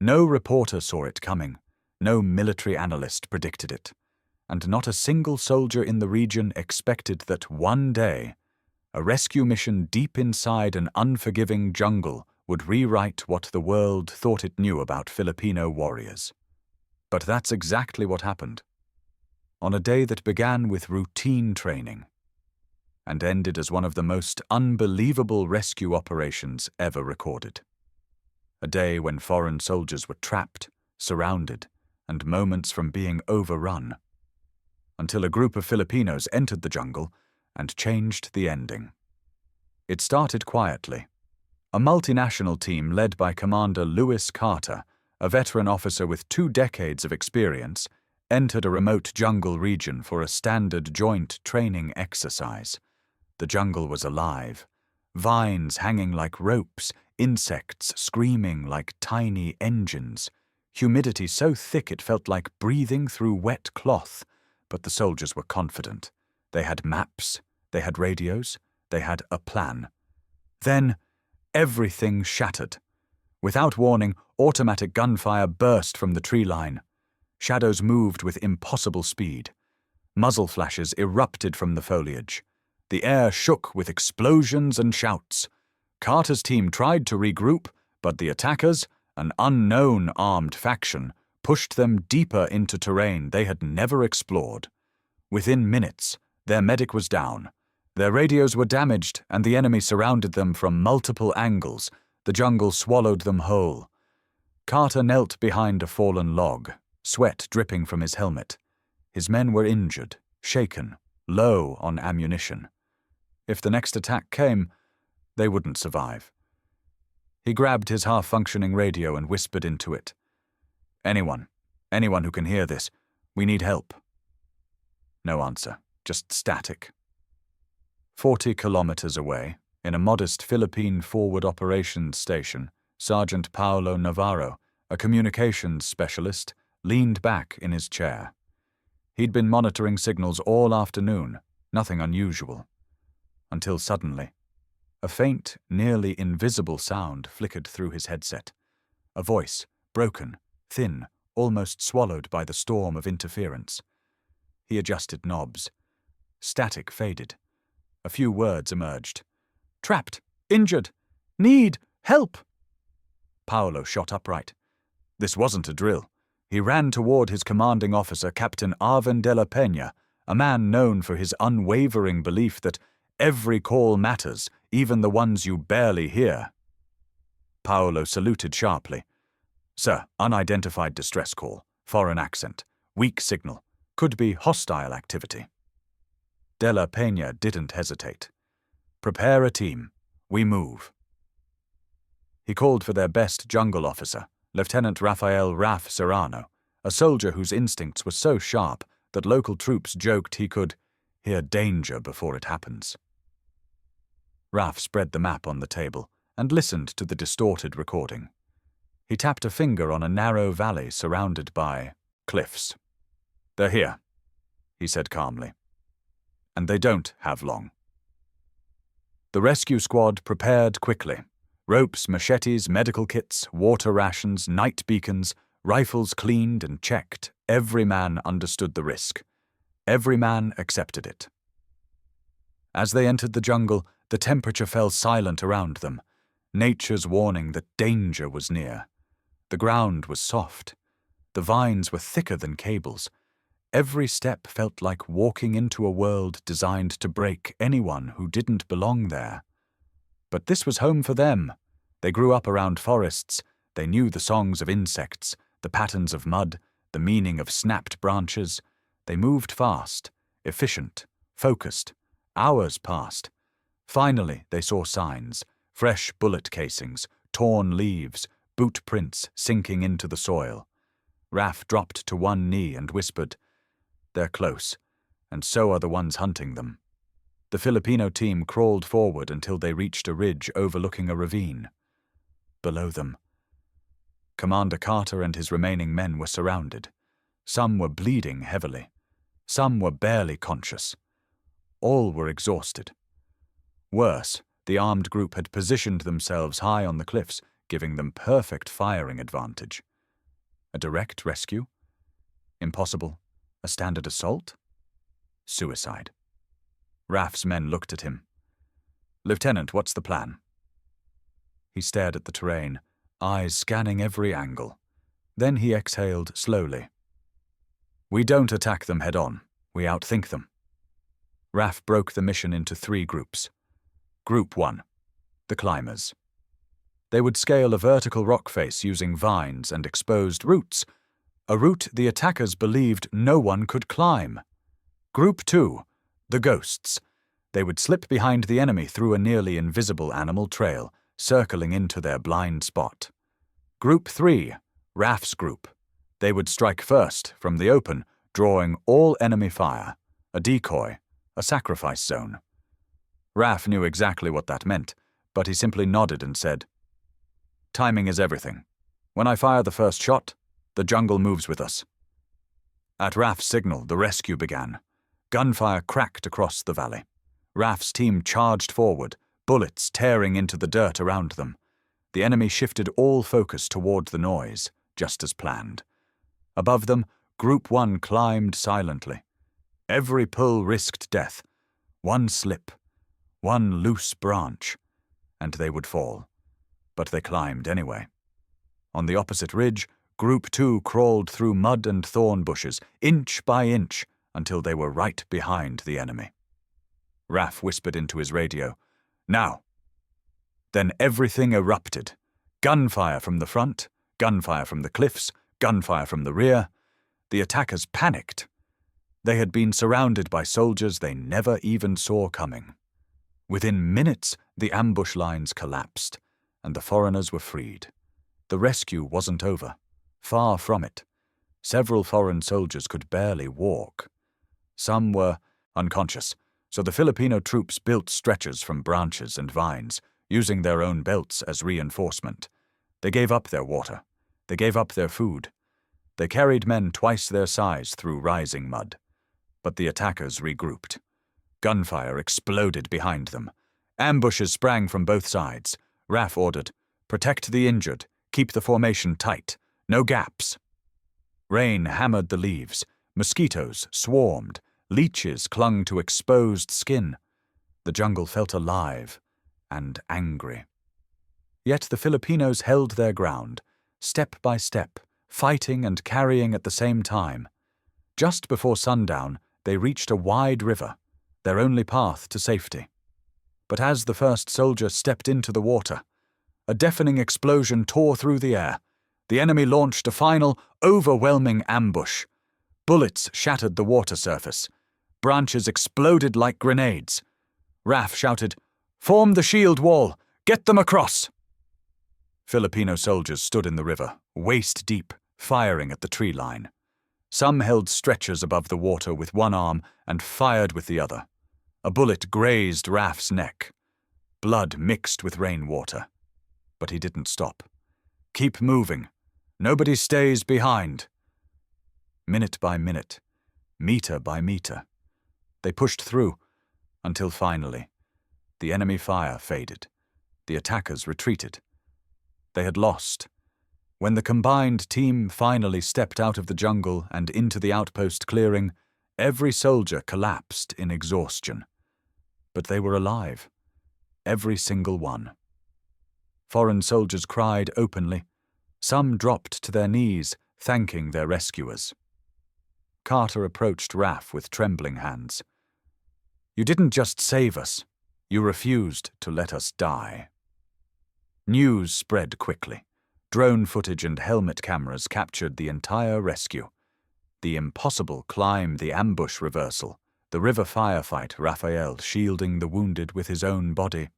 No reporter saw it coming, no military analyst predicted it, and not a single soldier in the region expected that one day, a rescue mission deep inside an unforgiving jungle would rewrite what the world thought it knew about Filipino warriors. But that's exactly what happened. On a day that began with routine training and ended as one of the most unbelievable rescue operations ever recorded. A day when foreign soldiers were trapped, surrounded, and moments from being overrun, until a group of Filipinos entered the jungle and changed the ending. It started quietly. A multinational team led by Commander Lewis Carter, a veteran officer with 2 decades of experience, entered a remote jungle region for a standard joint training exercise. The jungle was alive, vines hanging like ropes, insects screaming like tiny engines, humidity so thick it felt like breathing through wet cloth. But the soldiers were confident. They had maps, they had radios, they had a plan. Then, everything shattered. Without warning, automatic gunfire burst from the tree line. Shadows moved with impossible speed. Muzzle flashes erupted from the foliage. The air shook with explosions and shouts. Carter's team tried to regroup, but the attackers, an unknown armed faction, pushed them deeper into terrain they had never explored. Within minutes, their medic was down. Their radios were damaged, and the enemy surrounded them from multiple angles. The jungle swallowed them whole. Carter knelt behind a fallen log, sweat dripping from his helmet. His men were injured, shaken, low on ammunition. If the next attack came, they wouldn't survive. He grabbed his half-functioning radio and whispered into it. Anyone who can hear this, we need help. No answer, just static. 40 kilometers away, in a modest Philippine forward operations station, Sergeant Paulo Navarro, a communications specialist, leaned back in his chair. He'd been monitoring signals all afternoon, nothing unusual. Until suddenly, a faint, nearly invisible sound flickered through his headset. A voice, broken, thin, almost swallowed by the storm of interference. He adjusted knobs. Static faded. A few words emerged. Trapped, injured, need help. Paolo shot upright. This wasn't a drill. He ran toward his commanding officer, Captain Arvin de la Peña, a man known for his unwavering belief that every call matters, even the ones you barely hear. Paolo saluted sharply. Sir, unidentified distress call, foreign accent, weak signal, could be hostile activity. De la Peña didn't hesitate. Prepare a team. We move. He called for their best jungle officer, Lieutenant Rafael Serrano, a soldier whose instincts were so sharp that local troops joked he could hear danger before it happens. Raf spread the map on the table and listened to the distorted recording. He tapped a finger on a narrow valley surrounded by cliffs. They're here, he said calmly. And they don't have long. The rescue squad prepared quickly. Ropes, machetes, medical kits, water rations, night beacons, rifles cleaned and checked. Every man understood the risk. Every man accepted it. As they entered the jungle, the temperature fell silent around them, nature's warning that danger was near. The ground was soft. The vines were thicker than cables. Every step felt like walking into a world designed to break anyone who didn't belong there. But this was home for them. They grew up around forests. They knew the songs of insects, the patterns of mud, the meaning of snapped branches. They moved fast, efficient, focused. Hours passed. Finally, they saw signs, fresh bullet casings, torn leaves, boot prints sinking into the soil. Raf dropped to one knee and whispered, They're close, and so are the ones hunting them. The Filipino team crawled forward until they reached a ridge overlooking a ravine. Below them, Commander Carter and his remaining men were surrounded. Some were bleeding heavily. Some were barely conscious. All were exhausted. Worse, the armed group had positioned themselves high on the cliffs, giving them perfect firing advantage. A direct rescue? Impossible. A standard assault? Suicide. Raf's men looked at him. "Lieutenant, what's the plan?" He stared at the terrain, eyes scanning every angle. Then he exhaled slowly. "We don't attack them head-on. We outthink them." Raf broke the mission into 3 groups. Group 1. The climbers. They would scale a vertical rock face using vines and exposed roots, a route the attackers believed no one could climb. Group 2. The ghosts. They would slip behind the enemy through a nearly invisible animal trail, circling into their blind spot. Group 3. Raf's group. They would strike first, from the open, drawing all enemy fire, a decoy, a sacrifice zone. Raf knew exactly what that meant, but he simply nodded and said, "Timing is everything. When I fire the first shot, the jungle moves with us." At Raf's signal, the rescue began. Gunfire cracked across the valley. Raf's team charged forward, bullets tearing into the dirt around them. The enemy shifted all focus toward the noise, just as planned. Above them, Group 1 climbed silently. Every pull risked death. One slip, one loose branch, and they would fall. But they climbed anyway. On the opposite ridge, Group 2 crawled through mud and thorn bushes, inch by inch, until they were right behind the enemy. Raf whispered into his radio, "Now!" Then everything erupted. Gunfire from the front, gunfire from the cliffs, gunfire from the rear. The attackers panicked. They had been surrounded by soldiers they never even saw coming. Within minutes, the ambush lines collapsed, and the foreigners were freed. The rescue wasn't over. Far from it. Several foreign soldiers could barely walk. Some were unconscious, so the Filipino troops built stretchers from branches and vines, using their own belts as reinforcement. They gave up their water. They gave up their food. They carried men twice their size through rising mud. But the attackers regrouped. Gunfire exploded behind them. Ambushes sprang from both sides. Raf ordered, "Protect the injured. Keep the formation tight. No gaps." Rain hammered the leaves. Mosquitoes swarmed. Leeches clung to exposed skin. The jungle felt alive and angry. Yet the Filipinos held their ground, step by step, fighting and carrying at the same time. Just before sundown, they reached a wide river, their only path to safety. But as the first soldier stepped into the water, a deafening explosion tore through the air. The enemy launched a final, overwhelming ambush. Bullets shattered the water surface. Branches exploded like grenades. Raf shouted, "Form the shield wall! Get them across!" Filipino soldiers stood in the river, waist deep, firing at the tree line. Some held stretchers above the water with one arm and fired with the other. A bullet grazed Raf's neck. Blood mixed with rainwater. But he didn't stop. "Keep moving. Nobody stays behind." Minute by minute, meter by meter, they pushed through, until finally, the enemy fire faded. The attackers retreated. They had lost. When the combined team finally stepped out of the jungle and into the outpost clearing, every soldier collapsed in exhaustion. But they were alive. Every single one. Foreign soldiers cried openly. Some dropped to their knees, thanking their rescuers. Carter approached Raf with trembling hands. "You didn't just save us. You refused to let us die." News spread quickly. Drone footage and helmet cameras captured the entire rescue. The impossible climb, the ambush reversal, the river firefight, Rafael shielding the wounded with his own body.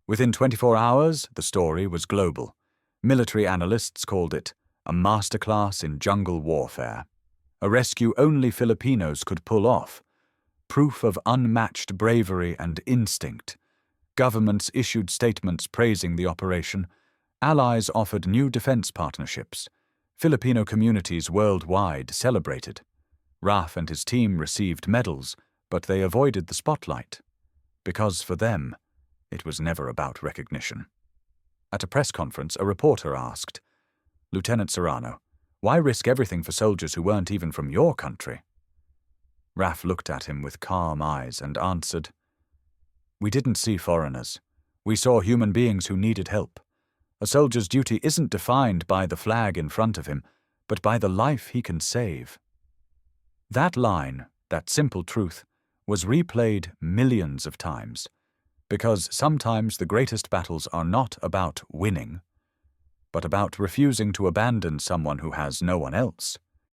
Within 24 hours, the story was global. Military analysts called it a masterclass in jungle warfare. A rescue only Filipinos could pull off. Proof of unmatched bravery and instinct. Governments issued statements praising the operation. Allies offered new defense partnerships. Filipino communities worldwide celebrated. Raf and his team received medals, but they avoided the spotlight. Because for them, it was never about recognition. At a press conference, a reporter asked, "Lieutenant Serrano, Why risk everything for soldiers who weren't even from your country? Raf looked at him with calm eyes and answered, "We didn't see foreigners. We saw human beings who needed help. A soldier's duty isn't defined by the flag in front of him, but by the life he can save." That line, that simple truth, was replayed millions of times, because sometimes the greatest battles are not about winning, but about refusing to abandon someone who has no one else.